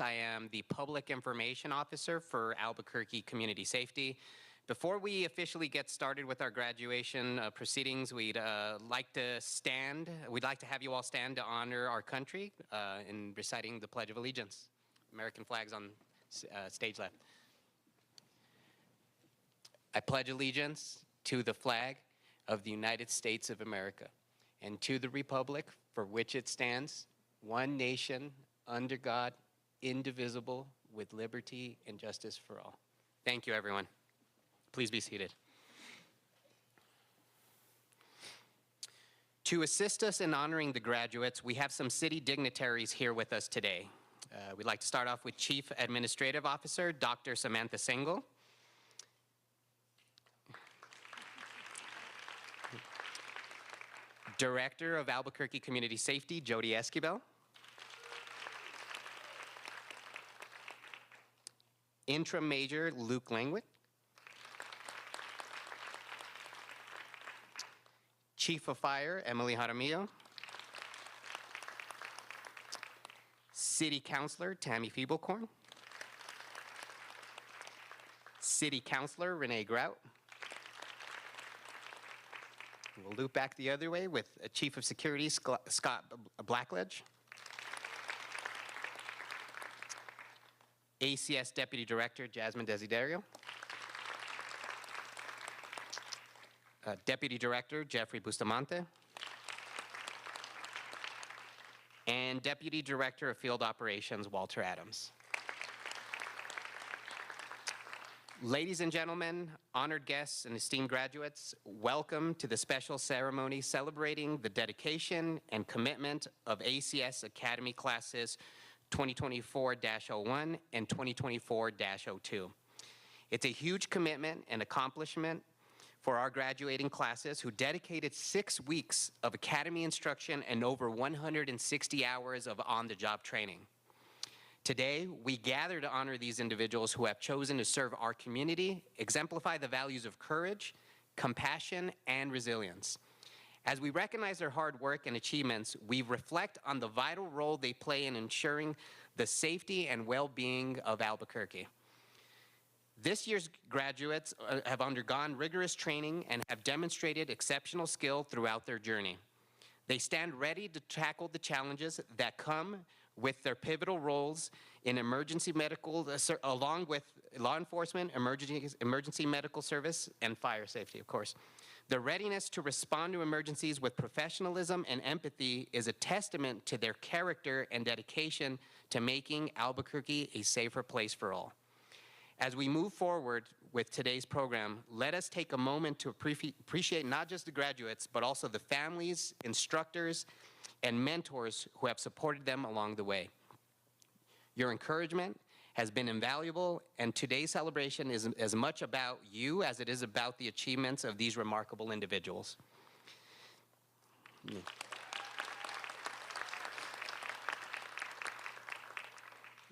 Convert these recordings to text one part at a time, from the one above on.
I am the Public Information Officer for Albuquerque Community Safety. Before we officially get started with our graduation proceedings, we'd like to have you all stand to honor our country in reciting the Pledge of Allegiance. American flags on stage left. I pledge allegiance to the flag of the United States of America and to the republic for which it stands, one nation, under God, indivisible, with liberty and justice for all. Thank you, everyone. Please be seated. To assist us in honoring the graduates, we have some city dignitaries here with us today. We'd like to start off with Chief Administrative Officer, Dr. Samantha Sengel. Director of Albuquerque Community Safety, Jody Esquivel. Interim Major, Luke Langwick. Chief of Fire, Emily Jaramillo. City Councilor, Tammy Feeblecorn. City Councilor, Renee Grout. We'll loop back the other way with Chief of Security, Scott Blackledge. ACS Deputy Director, Jasmine Desiderio. Deputy Director, Jeffrey Bustamante. And Deputy Director of Field Operations, Walter Adams. Ladies and gentlemen, honored guests and esteemed graduates, welcome to the special ceremony celebrating the dedication and commitment of ACS Academy classes 2024-01 and 2024-02. It's a huge commitment and accomplishment for our graduating classes who dedicated 6 weeks of academy instruction and over 160 hours of on-the-job training. Today, we gather to honor these individuals who have chosen to serve our community, exemplify the values of courage, compassion, and resilience. As we recognize their hard work and achievements, we reflect on the vital role they play in ensuring the safety and well-being of Albuquerque. This year's graduates have undergone rigorous training and have demonstrated exceptional skill throughout their journey. They stand ready to tackle the challenges that come with their pivotal roles in emergency medical, along with law enforcement, emergency medical service, and fire safety, of course. Their readiness to respond to emergencies with professionalism and empathy is a testament to their character and dedication to making Albuquerque a safer place for all. As we move forward with today's program, let us take a moment to appreciate not just the graduates, but also the families, instructors, and mentors who have supported them along the way. Your encouragement has been invaluable, and today's celebration is as much about you as it is about the achievements of these remarkable individuals.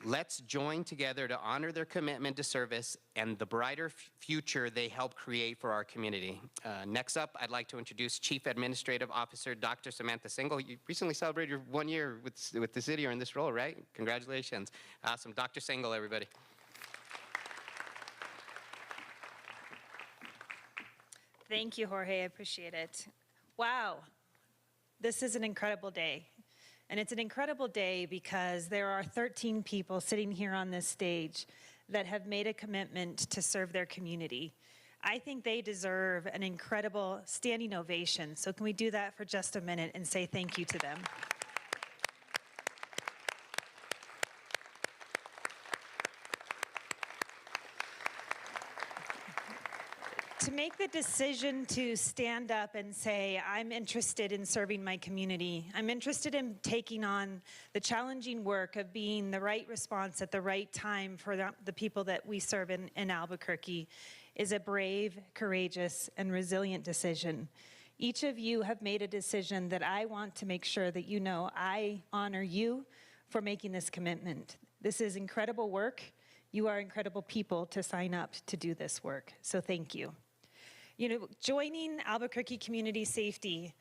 Let's join together to honor their commitment to service and the brighter future they help create for our community. Next up, I'd like to introduce Chief Administrative Officer, Dr. Samantha Sengel. You recently celebrated your 1 year with the city or in this role, right? Congratulations. Awesome. Dr. Sengel, everybody. Thank you, Jorge. I appreciate it. Wow. This is an incredible day. And it's an incredible day because there are 13 people sitting here on this stage that have made a commitment to serve their community. I think they deserve an incredible standing ovation. So can we do that for just a minute and say thank you to them? To make the decision to stand up and say, I'm interested in serving my community, I'm interested in taking on the challenging work of being the right response at the right time for the people that we serve in Albuquerque, is a brave, courageous, and resilient decision. Each of you have made a decision that I want to make sure that you know I honor you for making this commitment. This is incredible work. You are incredible people to sign up to do this work, so thank you. You know, joining Albuquerque Community Safety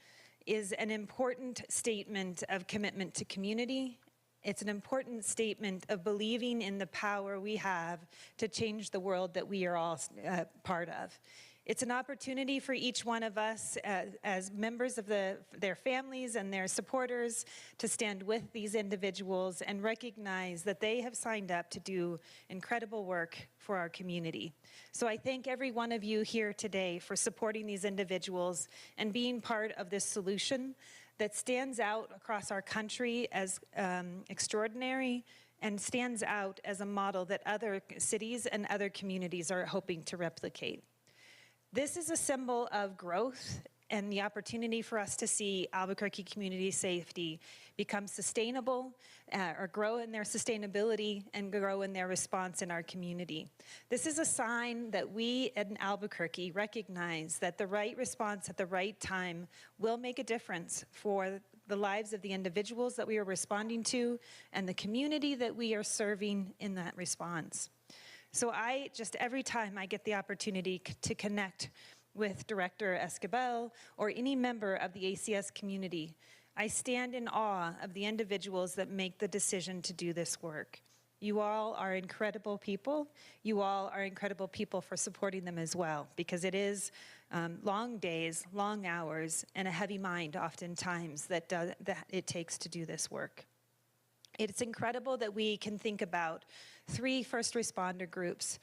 is an important statement of commitment to community It's an important statement of believing in the power we have to change the world that we are all part of. It's an opportunity for each one of us as members of their families and their supporters to stand with these individuals and recognize that they have signed up to do incredible work for our community. So I thank every one of you here today for supporting these individuals and being part of this solution that stands out across our country as extraordinary and stands out as a model that other cities and other communities are hoping to replicate. This is a symbol of growth and the opportunity for us to see Albuquerque Community Safety become sustainable or grow in their sustainability and grow in their response in our community. This is a sign that we in Albuquerque recognize that the right response at the right time will make a difference for the lives of the individuals that we are responding to and the community that we are serving in that response. So every time I get the opportunity to connect with Director Esquivel or any member of the ACS community, I stand in awe of the individuals that make the decision to do this work. You all are incredible people. You all are incredible people for supporting them as well, because it is long days, long hours, and a heavy mind oftentimes that it takes to do this work. It's incredible that we can think about 3 first responder groups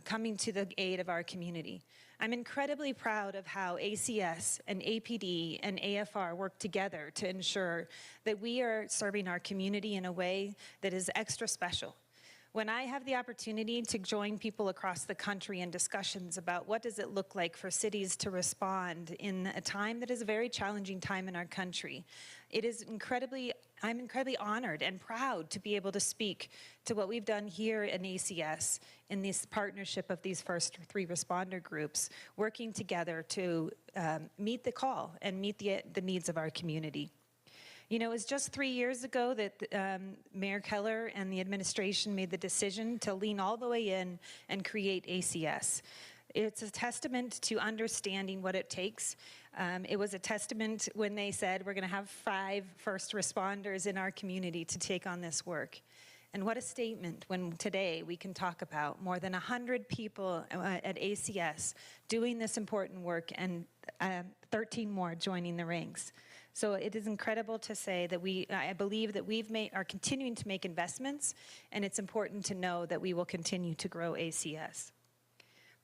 coming to the aid of our community. I'm incredibly proud of how ACS and APD and AFR work together to ensure that we are serving our community in a way that is extra special. When I have the opportunity to join people across the country in discussions about what does it look like for cities to respond in a time that is a very challenging time in our country, I'm incredibly honored and proud to be able to speak to what we've done here in ACS in this partnership of these first 3 responder groups, working together to meet the call and meet the needs of our community. You know, it was just 3 years ago that Mayor Keller and the administration made the decision to lean all the way in and create ACS. It's a testament to understanding what it takes. It was a testament when they said we're going to have 5 first responders in our community to take on this work. And what a statement when today we can talk about more than 100 people at ACS doing this important work and 13 more joining the ranks. So it is incredible to say that I believe that are continuing to make investments, and it's important to know that we will continue to grow ACS.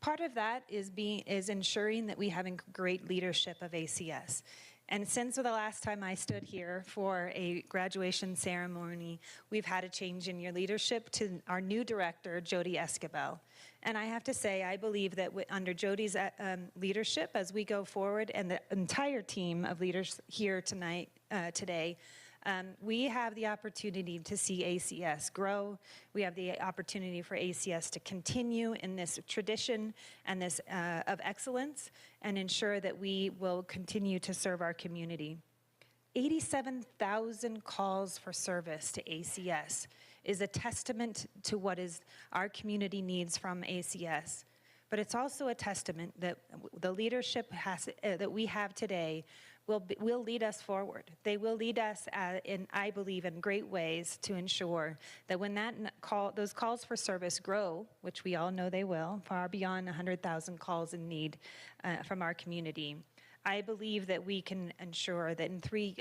Part of that is ensuring that we have great leadership of ACS. And since the last time I stood here for a graduation ceremony, we've had a change in your leadership to our new director, Jody Esquivel. And I have to say, I believe that under Jody's leadership as we go forward, and the entire team of leaders here today, we have the opportunity to see ACS grow. We have the opportunity for ACS to continue in this tradition and this of excellence and ensure that we will continue to serve our community. 87,000 calls for service to ACS is a testament to what our community needs from ACS. But it's also a testament that the leadership that we have today will lead us forward. They will lead us, I believe, in great ways to ensure that when those calls for service grow, which we all know they will, far beyond 100,000 calls in need from our community, I believe that we can ensure that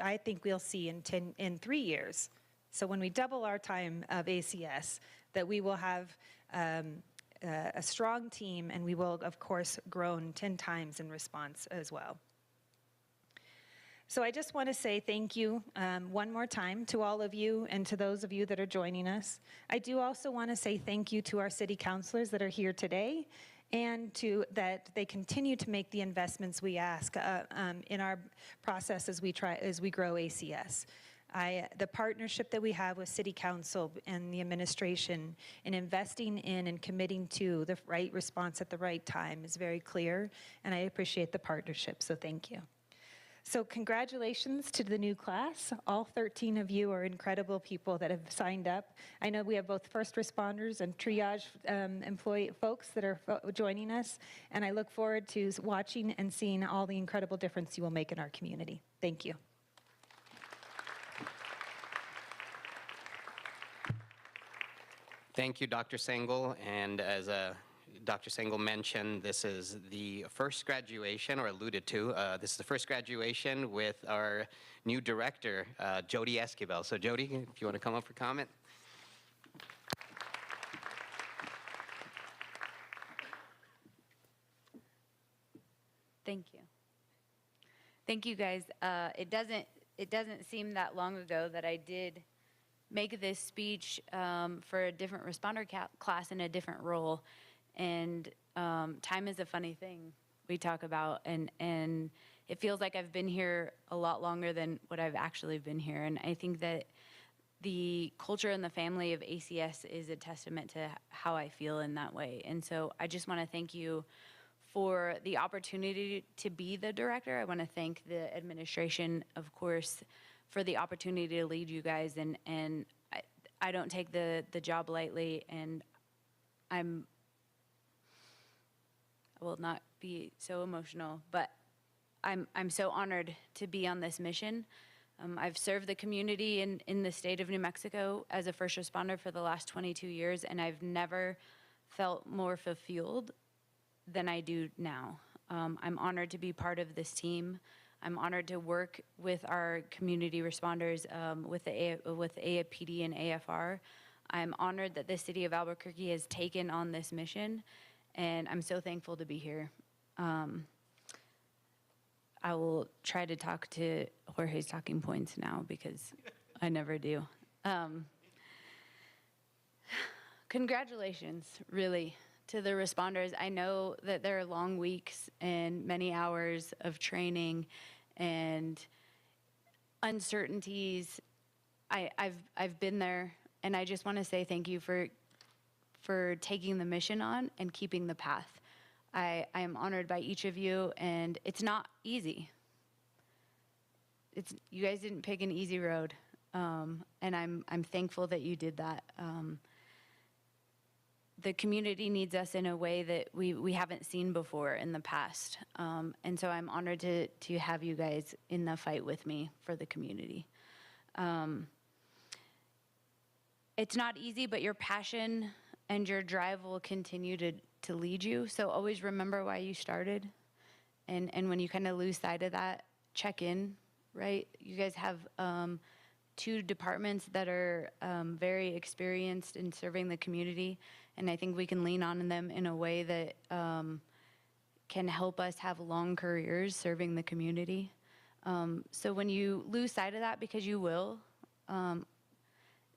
I think we'll see in 3 years, so when we double our time of ACS, that we will have a strong team, and we will, of course, grown 10 times in response as well. So I just want to say thank you one more time to all of you and to those of you that are joining us. I do also want to say thank you to our city councilors that are here today, and that they continue to make the investments we ask in our process as we grow ACS. The partnership that we have with City Council and the administration in investing in and committing to the right response at the right time is very clear, and I appreciate the partnership, so thank you. So congratulations to the new class. All 13 of you are incredible people that have signed up. I know we have both first responders and triage employee folks that are joining us, and I look forward to watching and seeing all the incredible difference you will make in our community. Thank you. Thank you, Dr. Sengel. And as Dr. Sengel mentioned, this is the first graduation, or alluded to, this is the first graduation with our new director, Jody Esquivel. So Jody, if you want to come up for comment. Thank you. Thank you, guys. It doesn't seem that long ago that I did make this speech for a different responder class in a different role, and time is a funny thing we talk about, and it feels like I've been here a lot longer than what I've actually been here, and I think that the culture and the family of ACS is a testament to how I feel in that way. And so I just want to thank you for the opportunity to be the director. I want to thank the administration, of course, for the opportunity to lead you guys. And I don't take the job lightly, and I will not be so emotional, but I'm so honored to be on this mission. I've served the community in the state of New Mexico as a first responder for the last 22 years, and I've never felt more fulfilled than I do now. I'm honored to be part of this team. I'm honored to work with our community responders, with APD and AFR. I'm honored that the city of Albuquerque has taken on this mission, and I'm so thankful to be here. I will try to talk to Jorge's talking points now because I never do. Congratulations, really, to the responders. I know that there are long weeks and many hours of training and uncertainties. I've been there, and I just want to say thank you for taking the mission on and keeping the path. I am honored by each of you, and it's not easy. You guys didn't pick an easy road, and I'm thankful that you did that. The community needs us in a way that we haven't seen before in the past, and so I'm honored to have you guys in the fight with me for the community. It's not easy, but your passion and your drive will continue to lead you. So always remember why you started. And when you kind of lose sight of that, check in, right? You guys have two departments that are very experienced in serving the community. And I think we can lean on them in a way that can help us have long careers serving the community. So when you lose sight of that, because you will,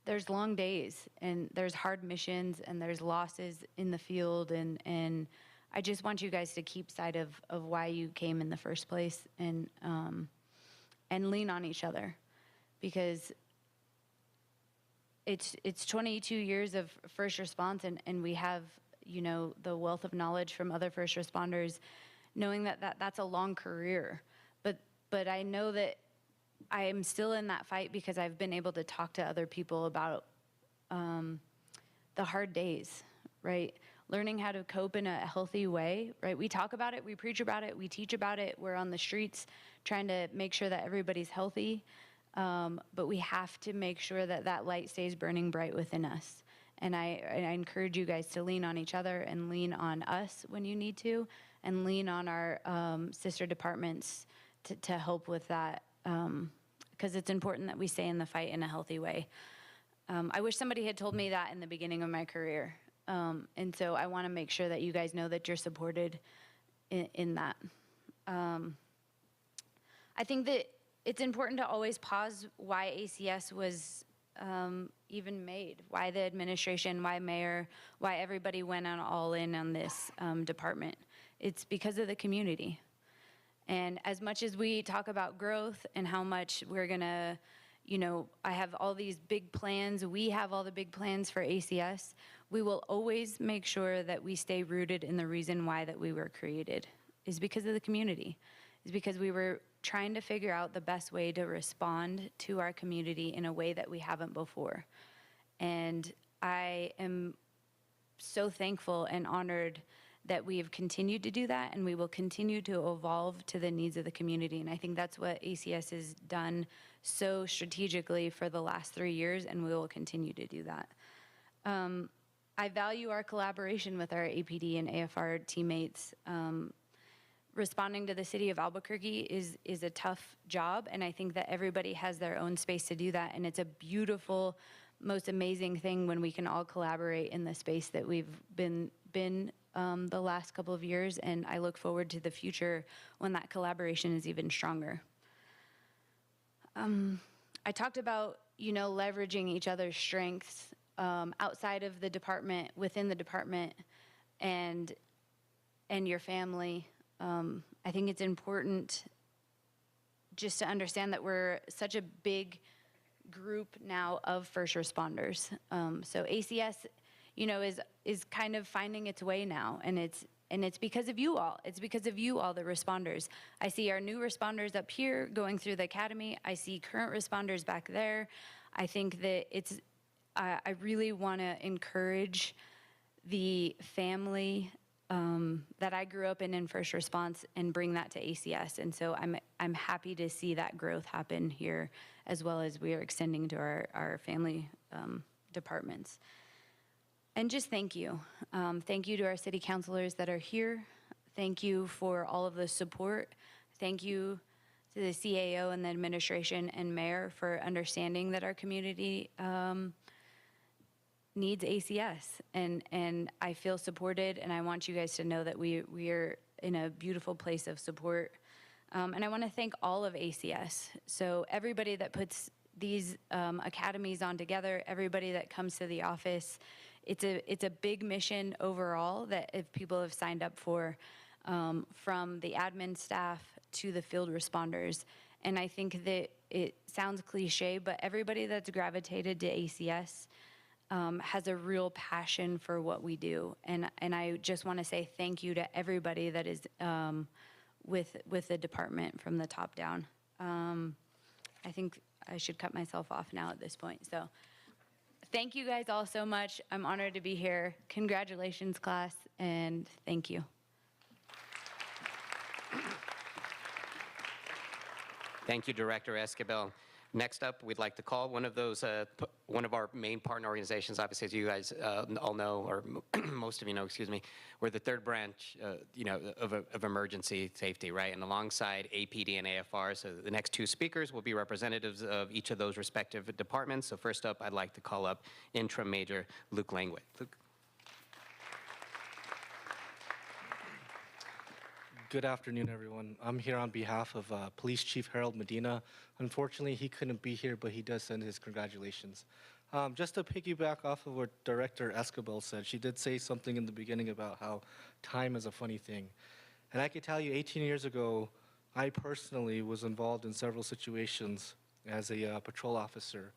there's long days, and there's hard missions, and there's losses in the field, and I just want you guys to keep sight of why you came in the first place, and lean on each other, because it's 22 years of first response, and we have, you know, the wealth of knowledge from other first responders, knowing that's a long career, but I know that I am still in that fight because I've been able to talk to other people about the hard days, right? Learning how to cope in a healthy way, right? We talk about it, we preach about it, we teach about it. We're on the streets trying to make sure that everybody's healthy, but we have to make sure that that light stays burning bright within us. And I encourage you guys to lean on each other and lean on us when you need to, and lean on our sister departments to help with that. Because it's important that we stay in the fight in a healthy way. I wish somebody had told me that in the beginning of my career. And so I want to make sure that you guys know that you're supported in that. I think that it's important to always pause why ACS was even made, why the administration, why mayor, why everybody went on all in on this department. It's because of the community. And as much as we talk about growth and how much we're gonna, you know, I have all these big plans, we have all the big plans for ACS, we will always make sure that we stay rooted in the reason why that we were created, is because of the community, is because we were trying to figure out the best way to respond to our community in a way that we haven't before. And I am so thankful and honored that we have continued to do that, and we will continue to evolve to the needs of the community. And I think that's what ACS has done so strategically for the last 3 years, and we will continue to do that. I value our collaboration with our APD and AFR teammates. Responding to the city of Albuquerque is a tough job, and I think that everybody has their own space to do that, and it's a beautiful, most amazing thing when we can all collaborate in the space that we've been the last couple of years, and I look forward to the future when that collaboration is even stronger. I talked about, leveraging each other's strengths outside of the department, within the department, and your family. I think it's important just to understand that we're such a big group now of first responders. So ACS, is kind of finding its way now, and it's because of you all. It's because of you all, the responders. I see our new responders up here going through the academy. I see current responders back there. I think that I really want to encourage the family that I grew up in first response and bring that to ACS. And so I'm happy to see that growth happen here, as well as we are extending to our family departments. And just thank you. Thank you to our city councilors that are here. Thank you for all of the support. Thank you to the CAO and the administration and mayor for understanding that our community needs ACS, and I feel supported, and I want you guys to know that we are in a beautiful place of support. And I want to thank all of ACS. So everybody that puts these academies on together, everybody that comes to the office, it's a big mission overall that if people have signed up for, from the admin staff to the field responders. And I think that it sounds cliche, but everybody that's gravitated to ACS has a real passion for what we do. And I just want to say thank you to everybody that is with the department from the top down. I think I should cut myself off now at this point. So thank you guys all so much. I'm honored to be here. Congratulations, class, and thank you. Thank you, Director Esquivel. Next up, we'd like to call one of our main partner organizations. Obviously, as you guys all know, or most of you know, excuse me, we're the third branch, of emergency safety, right? And alongside APD and AFR, so the next two speakers will be representatives of each of those respective departments. So first up, I'd like to call up Interim Major Luke Langway. Luke. Good afternoon, everyone. I'm here on behalf of Police Chief Harold Medina. Unfortunately, he couldn't be here, but he does send his congratulations. Just to piggyback off of what Director Esquivel said, she did say something in the beginning about how time is a funny thing. And I can tell you 18 years ago, I personally was involved in several situations as a patrol officer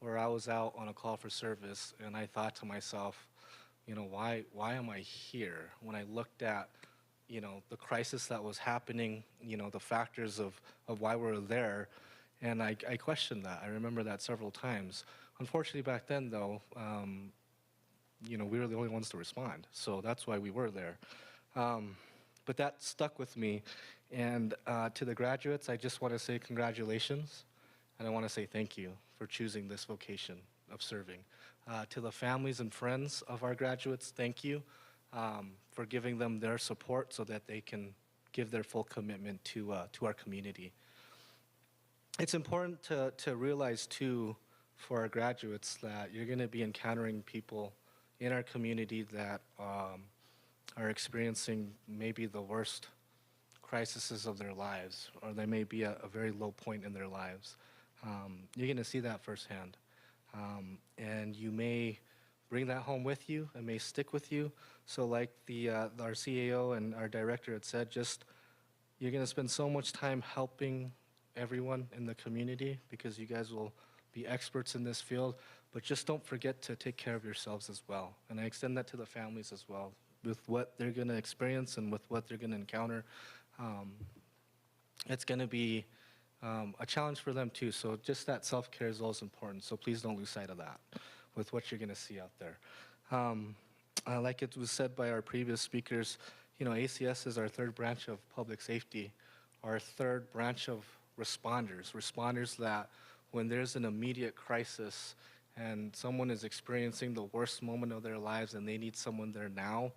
where I was out on a call for service, and I thought to myself, why am I here? When I looked at the crisis that was happening, the factors of why we're there, and I questioned that. I remember that several times. Unfortunately, back then, though, we were the only ones to respond, so that's why we were there. But that stuck with me, and to the graduates, I just want to say congratulations, and I want to say thank you for choosing this vocation of serving. To the families and friends of our graduates, thank you. For giving them their support so that they can give their full commitment to our community. It's important to realize, too, for our graduates that you're going to be encountering people in our community that are experiencing maybe the worst crises of their lives, or they may be at a very low point in their lives. You're going to see that firsthand. And you may bring that home with you. It may stick with you. So like our CAO and our director had said, you're going to spend so much time helping everyone in the community because you guys will be experts in this field, but just don't forget to take care of yourselves as well. And I extend that to the families as well. With what they're going to experience and with what they're going to encounter, it's going to be a challenge for them too. So just that self-care is always important. So please don't lose sight of that with what you're going to see out there. Like it was said by our previous speakers, ACS is our third branch of public safety, our third branch of responders that when there's an immediate crisis and someone is experiencing the worst moment of their lives and they need someone there now,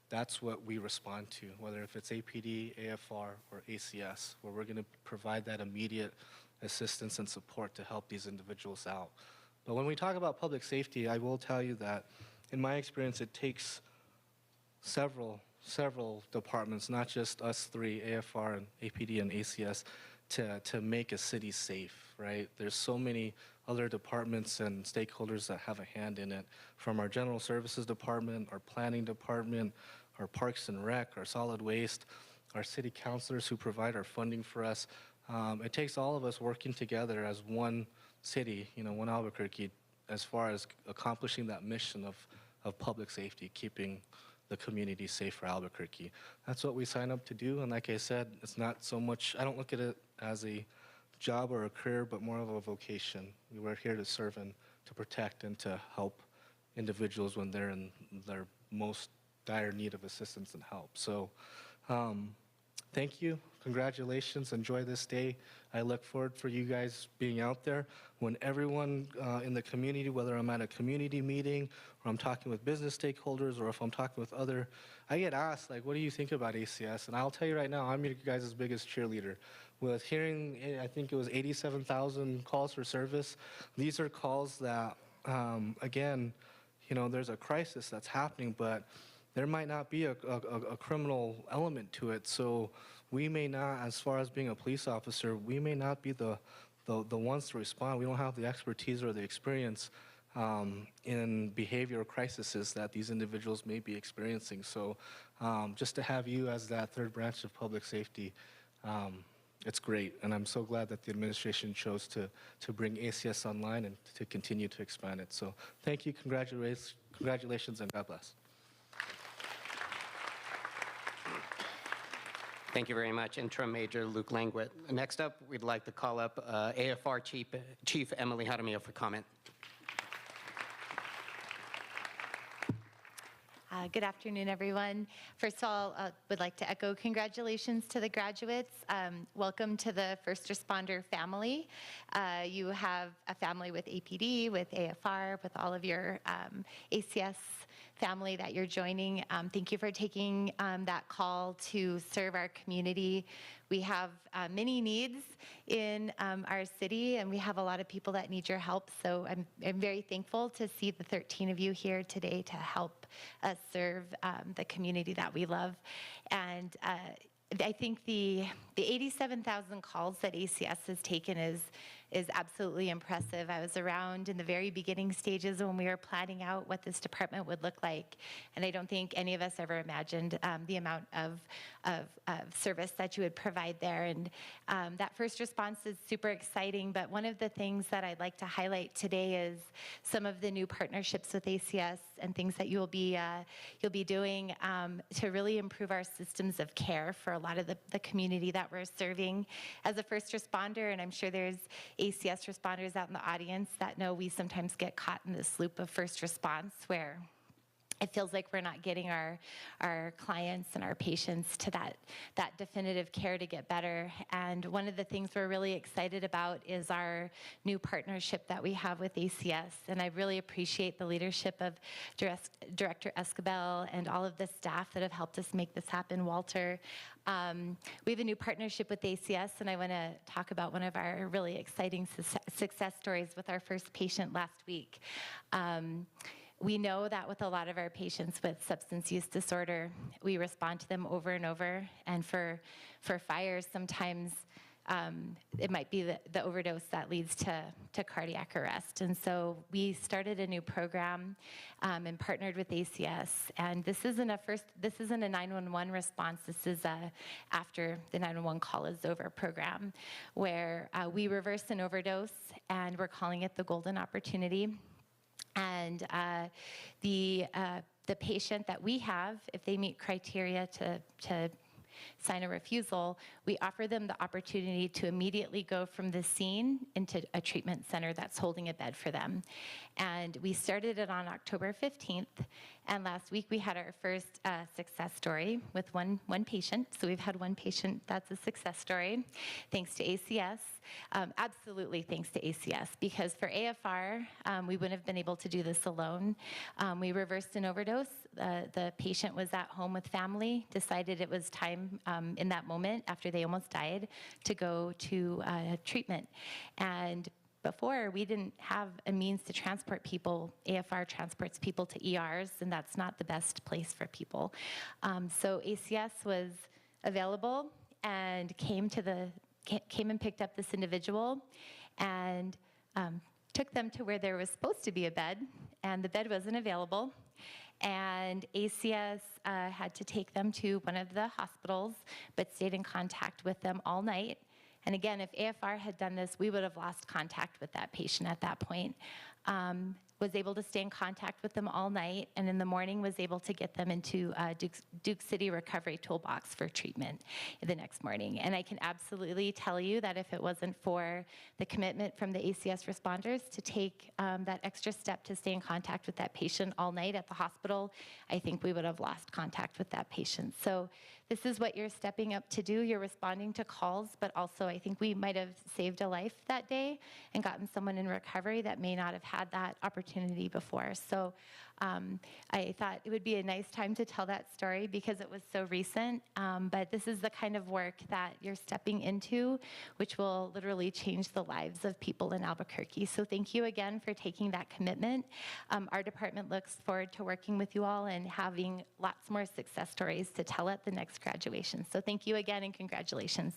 that's what we respond to, whether if it's APD, AFR, or ACS, where we're going to provide that immediate assistance and support to help these individuals out. But when we talk about public safety, I will tell you that in my experience, it takes several departments, not just us three, AFR and APD and ACS, to make a city safe, right? There's so many other departments and stakeholders that have a hand in it, from our general services department, our planning department, our parks and rec, our solid waste, our city councilors who provide our funding for us. It takes all of us working together as one city, one Albuquerque, as far as accomplishing that mission of public safety, keeping the community safe for Albuquerque. That's what we sign up to do, and like I said, it's not so much, I don't look at it as a job or a career, but more of a vocation. We're here to serve and to protect and to help individuals when they're in their most dire need of assistance and help. So thank you, congratulations, enjoy this day. I look forward for you guys being out there. When everyone in the community, whether I'm at a community meeting or I'm talking with business stakeholders or if I'm talking with other, I get asked, like, what do you think about ACS? And I'll tell you right now, I'm your guys' biggest cheerleader. With hearing, I think it was 87,000 calls for service, these are calls that, again, there's a crisis that's happening, but there might not be a criminal element to it. So we may not, as far as being a police officer, we may not be the ones to respond. We don't have the expertise or the experience in behavioral crises that these individuals may be experiencing. So just to have you as that third branch of public safety, it's great. And I'm so glad that the administration chose to bring ACS online and to continue to expand it. So thank you, congratulations, and God bless. Thank you very much, Interim Major Luke Langwit. Next up, we'd like to call up AFR Chief Emily Jaramillo for comment. Good afternoon, everyone. First of all, would like to echo congratulations to the graduates. Welcome to the first responder family. You have a family with APD, with AFR, with all of your ACS family that you're joining. Thank you for taking that call to serve our community. We have many needs in our city, and we have a lot of people that need your help. So I'm very thankful to see the 13 of you here today to help us serve the community that we love. And I think the 87,000 calls that ACS has taken is absolutely impressive. I was around in the very beginning stages when we were planning out what this department would look like, and I don't think any of us ever imagined the amount of service that you would provide there. And that first response is super exciting, but one of the things that I'd like to highlight today is some of the new partnerships with ACS and things that you'll be doing to really improve our systems of care for a lot of the community that we're serving. As a first responder, and I'm sure there's ACS responders out in the audience that know we sometimes get caught in this loop of first response where it feels like we're not getting our clients and our patients to that definitive care to get better. And one of the things we're really excited about is our new partnership that we have with ACS. And I really appreciate the leadership of Director Escobar and all of the staff that have helped us make this happen. Walter, we have a new partnership with ACS, and I want to talk about one of our really exciting success stories with our first patient last week. We know that with a lot of our patients with substance use disorder, we respond to them over and over. And for fires, sometimes it might be the overdose that leads to cardiac arrest. And so we started a new program and partnered with ACS. And this isn't a 911 response. This is a after the 911 call is over program where we reverse an overdose, and we're calling it the golden opportunity. And the patient that we have, if they meet criteria to sign a refusal, we offer them the opportunity to immediately go from the scene into a treatment center that's holding a bed for them. And we started it on October 15th, and last week we had our first success story with one patient. So we've had one patient that's a success story, thanks to ACS. Absolutely thanks to ACS, because for AFR, we wouldn't have been able to do this alone. We reversed an overdose. The patient was at home with family, decided it was time in that moment after they almost died to go to treatment. And before, we didn't have a means to transport people. AFR transports people to ERs, and that's not the best place for people. So ACS was available and came and picked up this individual and took them to where there was supposed to be a bed, and the bed wasn't available. And ACS had to take them to one of the hospitals, but stayed in contact with them all night. And again, if AFR had done this, we would have lost contact with that patient at that point. Was able to stay in contact with them all night, and in the morning was able to get them into Duke City Recovery Toolbox for treatment the next morning. And I can absolutely tell you that if it wasn't for the commitment from the ACS responders to take that extra step to stay in contact with that patient all night at the hospital, I think we would have lost contact with that patient. So this is what you're stepping up to do. You're responding to calls, but also I think we might have saved a life that day and gotten someone in recovery that may not have had that opportunity before. So I thought it would be a nice time to tell that story because it was so recent, but this is the kind of work that you're stepping into, which will literally change the lives of people in Albuquerque. So thank you again for taking that commitment. Our department looks forward to working with you all and having lots more success stories to tell at the next graduation. So thank you again and congratulations.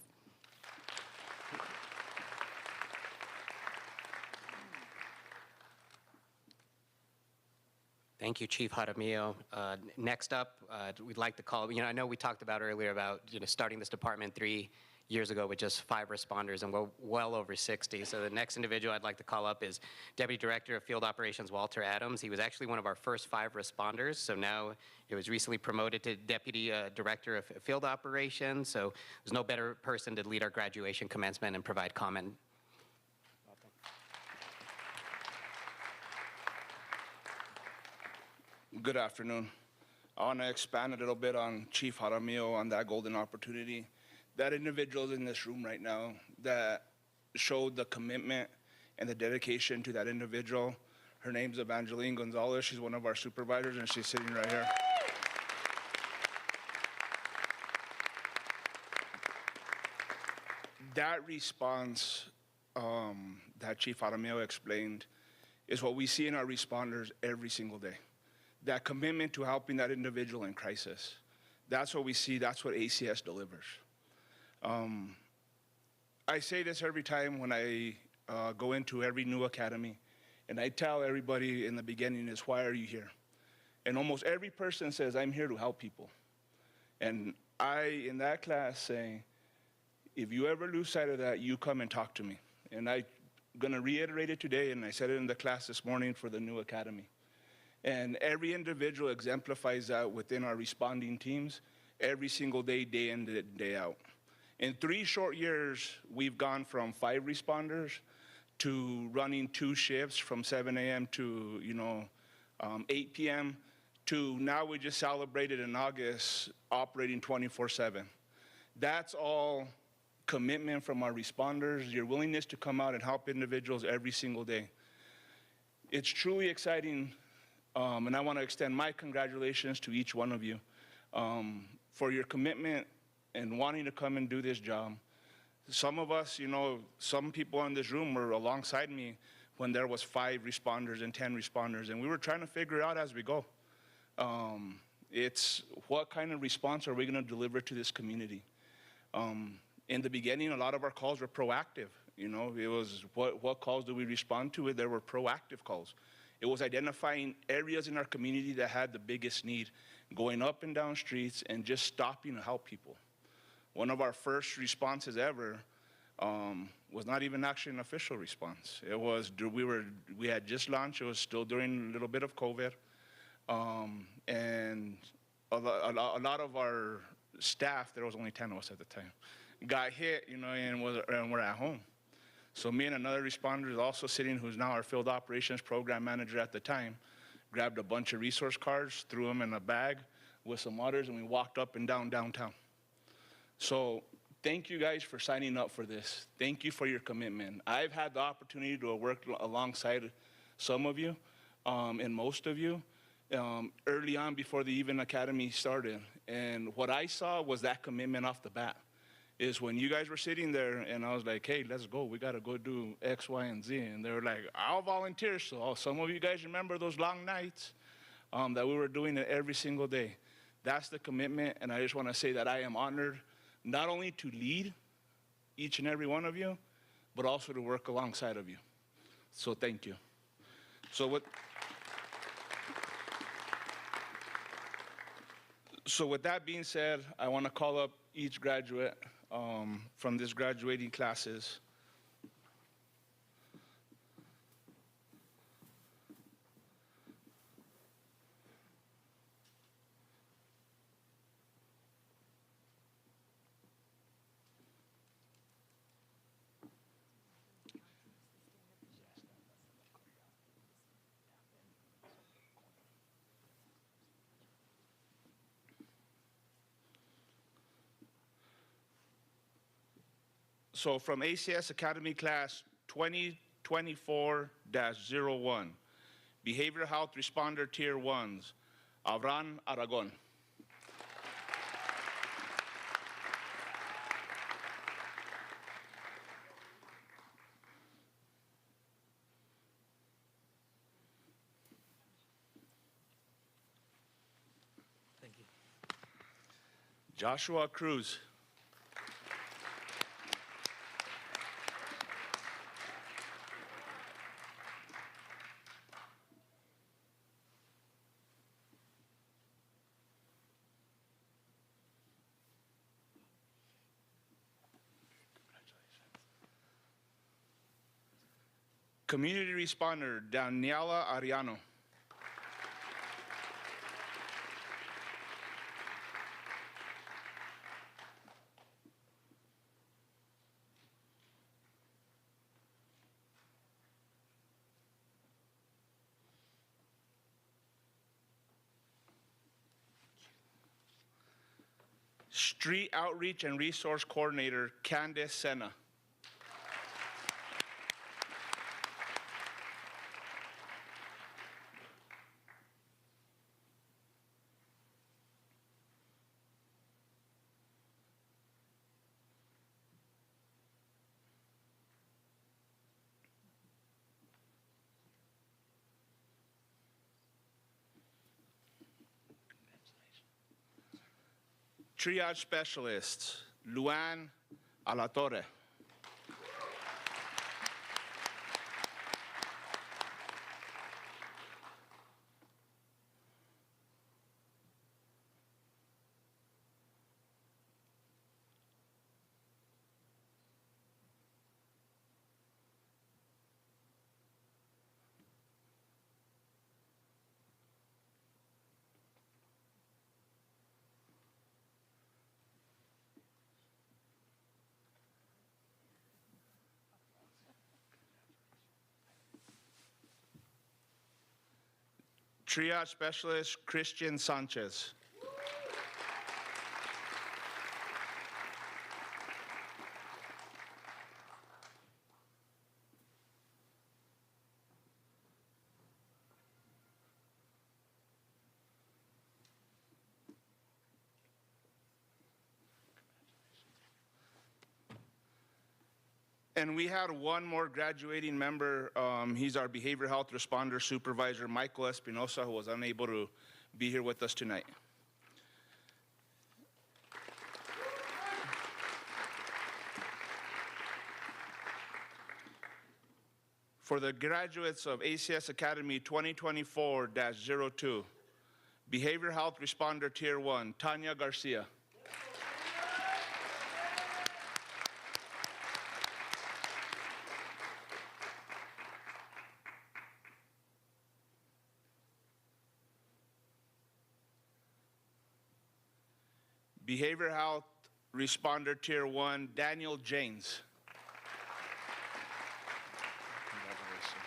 Thank you, Chief Jaramillo. Next up, we'd like to call, I know we talked about earlier about starting this department 3 years ago with just 5 responders, and we're well over 60. So the next individual I'd like to call up is Deputy Director of Field Operations, Walter Adams. He was actually one of our first 5 responders, so now he was recently promoted to Deputy Director of Field Operations, so there's no better person to lead our graduation commencement and provide comment. Good afternoon. I want to expand a little bit on Chief Jaramillo on that golden opportunity. That individual is in this room right now that showed the commitment and the dedication to that individual. Her name's Evangeline Gonzalez. She's one of our supervisors, and she's sitting right here. That response that Chief Jaramillo explained is what we see in our responders every single day. That commitment to helping that individual in crisis. That's what we see, that's what ACS delivers. I say this every time when I go into every new academy, and I tell everybody in the beginning is, why are you here? And almost every person says, I'm here to help people. And I, in that class, say, if you ever lose sight of that, you come and talk to me. And I'm gonna reiterate it today, and I said it in the class this morning for the new academy. And every individual exemplifies that within our responding teams every single day, day in, day out. In 3 short years, we've gone from 5 responders to running 2 shifts from 7 a.m. to 8 p.m. to now we just celebrated in August operating 24/7. That's all commitment from our responders, your willingness to come out and help individuals every single day. It's truly exciting. And I want to extend my congratulations to each one of you for your commitment and wanting to come and do this job. Some of us, some people in this room were alongside me when there was 5 responders and 10 responders, and we were trying to figure it out as we go. It's what kind of response are we going to deliver to this community? In the beginning, a lot of our calls were proactive. It was what calls do we respond to? There were proactive calls. It was identifying areas in our community that had the biggest need, going up and down streets and just stopping to help people. One of our first responses ever was not even actually an official response. It was, we had just launched, it was still during a little bit of COVID. And a lot of our staff, there was only 10 of us at the time, got hit, you know, and we're at home. So me and another responder is also sitting, who's now our field operations program manager at the time, grabbed a bunch of resource cards, threw them in a bag with some waters, and we walked up and down downtown. So thank you guys for signing up for this. Thank you for your commitment. I've had the opportunity to work alongside some of you and most of you early on before the even academy started. And what I saw was that commitment off the bat. Is when you guys were sitting there and I was like, hey, let's go. We got to go do X, Y, and Z. And they were like, I'll volunteer. So some of you guys remember those long nights that we were doing it every single day. That's the commitment. And I just want to say that I am honored not only to lead each and every one of you, but also to work alongside of you. So thank you. So with that being said, I want to call up each graduate from this graduating classes. So from ACS Academy Class 2024-01, Behavioral Health Responder Tier 1s, Avran Aragon. Thank you. Joshua Cruz. Community Responder, Daniela Ariano. Street Outreach and Resource Coordinator, Candice Sena. Triage Specialist, Luan Alatorre. Triage Specialist, Christian Sanchez. And we had one more graduating member. He's our Behavioral Health Responder Supervisor, Michael Espinosa, who was unable to be here with us tonight. For the graduates of ACS Academy 2024-02, Behavioral Health Responder Tier 1, Tanya Garcia. Behavioral Health Responder Tier 1, Daniel James. Congratulations.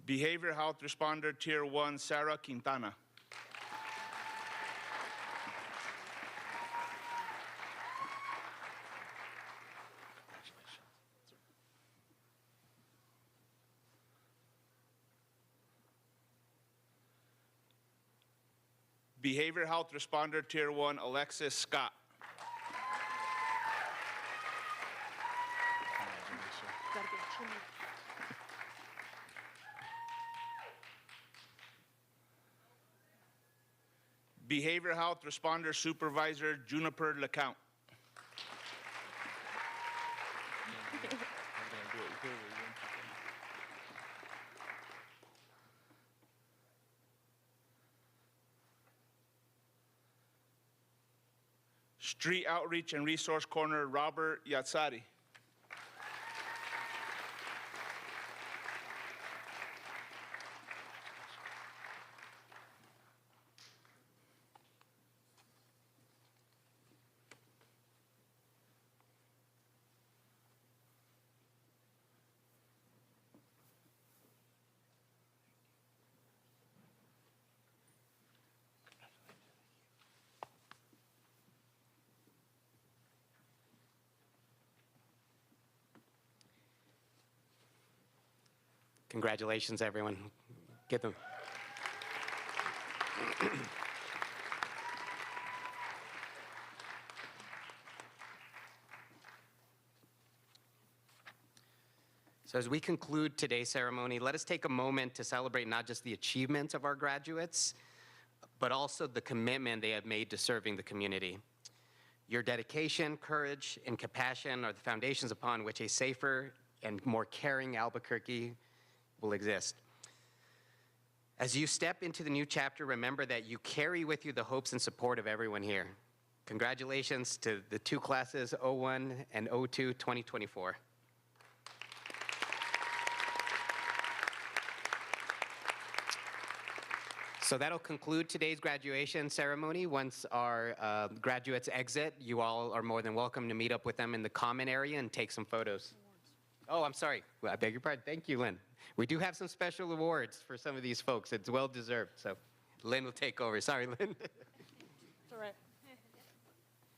Behavioral Health Responder Tier 1, Sarah Quintana. Behavioral Health Responder Tier 1, Alexis Scott. Behavioral Health Responder Supervisor Juniper LeCount. Street Outreach and Resource Corner Robert Yatsari. Congratulations, everyone. Get them. So as we conclude today's ceremony, let us take a moment to celebrate not just the achievements of our graduates, but also the commitment they have made to serving the community. Your dedication, courage, and compassion are the foundations upon which a safer and more caring Albuquerque will exist. As you step into the new chapter, remember that you carry with you the hopes and support of everyone here. Congratulations to the two classes, 01 and 02, 2024. So that'll conclude today's graduation ceremony. Once our graduates exit, you all are more than welcome to meet up with them in the common area and take some photos. Oh, I'm sorry. Well, I beg your pardon. Thank you, Lynn. We do have some special awards for some of these folks. It's well deserved. So Lynn will take over. Sorry, Lynn. It's all right.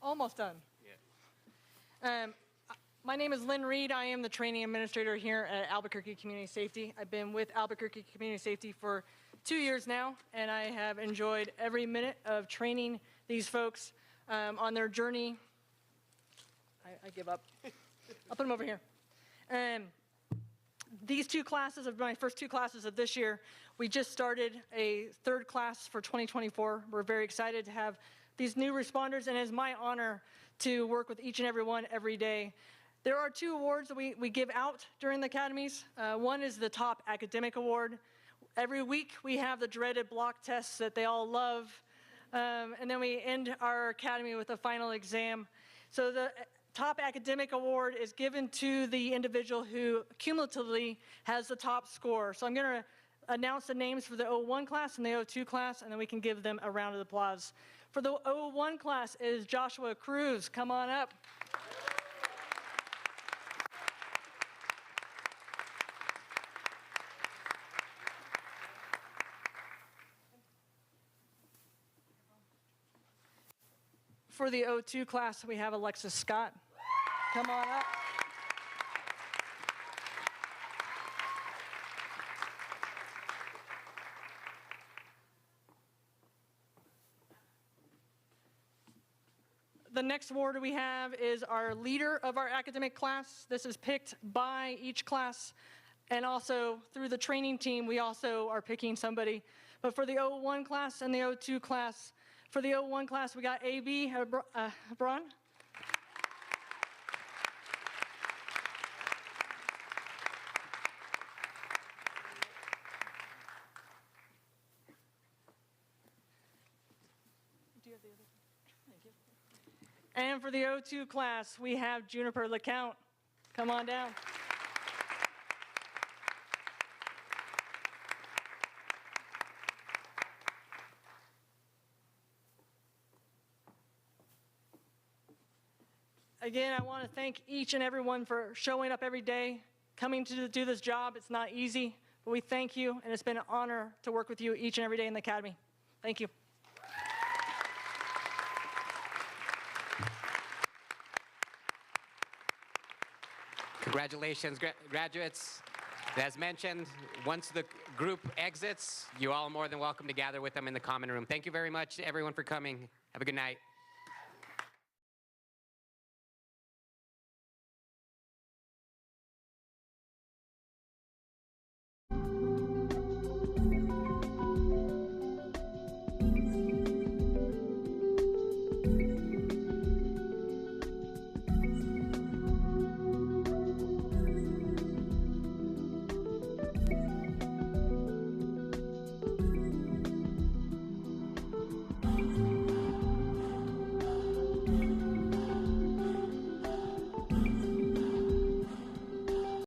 Almost done. Yeah. My name is Lynn Reed. I am the training administrator here at Albuquerque Community Safety. I've been with Albuquerque Community Safety for 2 years now, and I have enjoyed every minute of training these folks on their journey. I give up. I'll put them over here. These two classes, my first two classes of this year, we just started a third class for 2024. We're very excited to have these new responders, and it's my honor to work with each and every one every day. There are two awards that we give out during the academies. One is the Top Academic Award. Every week we have the dreaded block tests that they all love, and then we end our academy with a final exam. So the Top Academic Award is given to the individual who cumulatively has the top score. So I'm going to announce the names for the 01 class and the 02 class, and then we can give them a round of applause. For the 01 class is Joshua Cruz. Come on up. For the 02 class, we have Alexis Scott. Come on up. The next award we have is our leader of our academic class. This is picked by each class, and also through the training team, we also are picking somebody. But for the 01 class and the 02 class, for the 01 class, we got A.B. Hebron. And for the O2 class, we have Juniper LeCount. Come on down. Again, I want to thank each and everyone for showing up every day, coming to do this job. It's not easy, but we thank you, and it's been an honor to work with you each and every day in the Academy. Thank you. Congratulations, graduates. As mentioned, once the group exits, you're all more than welcome to gather with them in the common room. Thank you very much, everyone, for coming. Have a good night.